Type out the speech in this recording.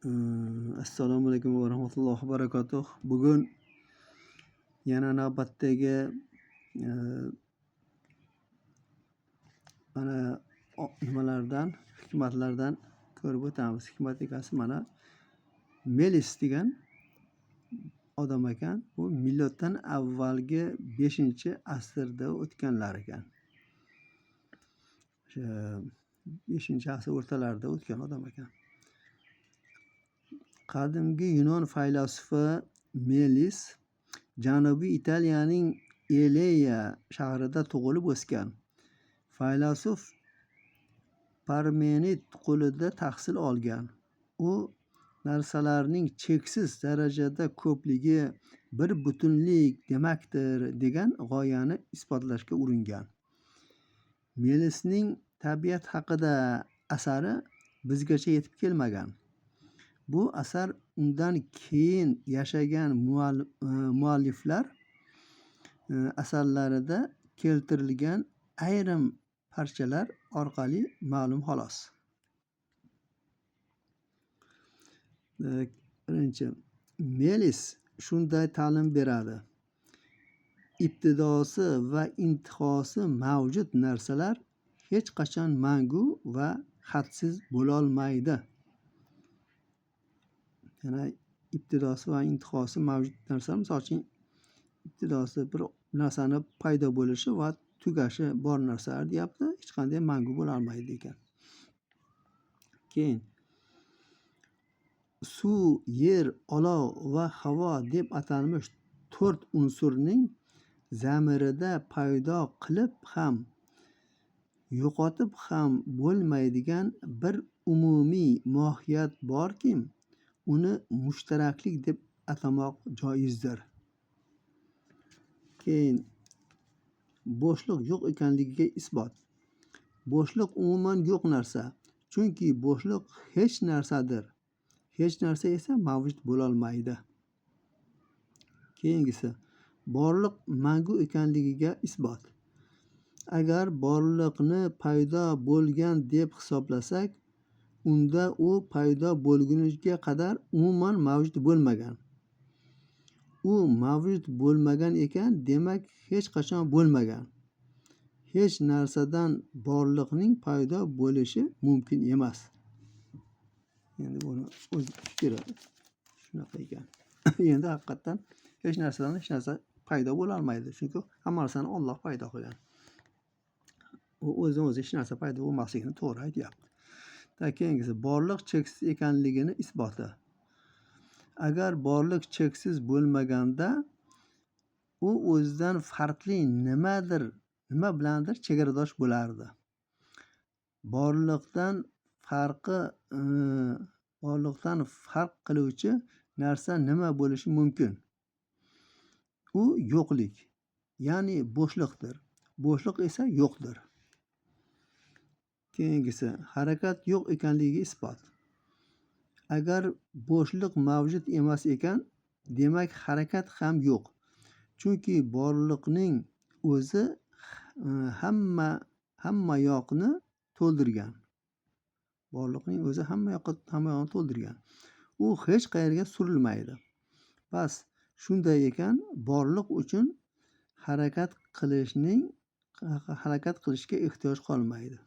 Assalomu alaykum va rahmatullohi va barakatuh. Bugun yana navbatdagi mana nimalardan, hikmatlardan ko'rib o'tamiz. Hikmat egasi mana Melis degan odam ekan. Bu miloddan avvalgi 5-asrda o'tganlar ekan. O'sha 5-asr o'rtalarida o'tgan odam ekan. Qadimgi Yunon faylasufi Melis Janubiy Italiyaning Eleya shahrida tug'ilib o'sgan. Faylasuf Parmenid qo'lida tahsil olgan. U narsalarning cheksiz darajada ko'pligi bir butunlik demakdir degan g'oyani isbotlashga uringan. Melisning tabiat haqida asari bizgacha yetib kelmagan. Bu asar undan keyin yashagan mualliflar asarlarida keltirilgan ayrim parchalar orqali ma'lum xolos. Birinchi, Melis shunday ta'lim beradi. Ibtidosi va intihosi mavjud narsalar hech qachon mangu va hadsiz bo'lolmaydi. Yana ibtidosi va intihosi mavjud narsa, misol uchun ibtidosi bir narsani paydo bo'lishi va tugashi bor narsalar deyapti, hech qanday mangu bo'la olmaydi ekan. Keyin suv, yer, olov va havo deb atalmish 4 unsurning zamirida paydo qilib ham yo'qotib ham bo'lmaydigan bir umumiy mohiyat borki, uni mushtaraklik deb atamoq joizdir. Keyin bo'shliq yo'q ekanligiga isbot. Bo'shliq umuman yo'q narsa, chunki bo'shliq hech narsadir. Hech narsa esa mavjud bo'lolmaydi. Keyingisi, borliq mangu ekanligiga isbot. Agar borliqni paydo bo'lgan deb hisoblasak, unda u paydo bo'lguniga qadar umuman mavjud bo'lmagan. U mavjud bo'lmagan ekan, demak hech qachon bo'lmagan. Hech narsadan borliqning paydo bo'lishi mumkin emas. Endi buni o'z fikri shunaqa ekan. Endi haqiqatan hech narsadan hech narsa paydo bo'la olmaydi, chunki hamma narsani Alloh paydo qilgan. U o'zidan-o'zi hech narsa paydo bo'lmasligini to'g'ri aytyapti. Keyingisi, borliq cheksiz ekanligini isboti. Agar borliq cheksiz bo'lmaganda, u o'zidan farqli nima bilandir chegaradosh bo'lardi. Borliqdan farq qiluvchi narsa nima bo'lishi mumkin? U yo'qlik, ya'ni bo'shliqdir. Bo'shliq esa yo'qdir. Keyingisi, harakat yo'q ekanligiga isbot. Agar bo'shliq mavjud emas ekan, demak harakat ham yo'q. Chunki borliqning o'zi hamma yoqni to'ldirgan. Borliqning o'zi hamma yoqni to'ldirgan. U hech qayerga surilmaydi. Bas, shunday ekan, borliq uchun harakat qilishga ehtiyoj qolmaydi.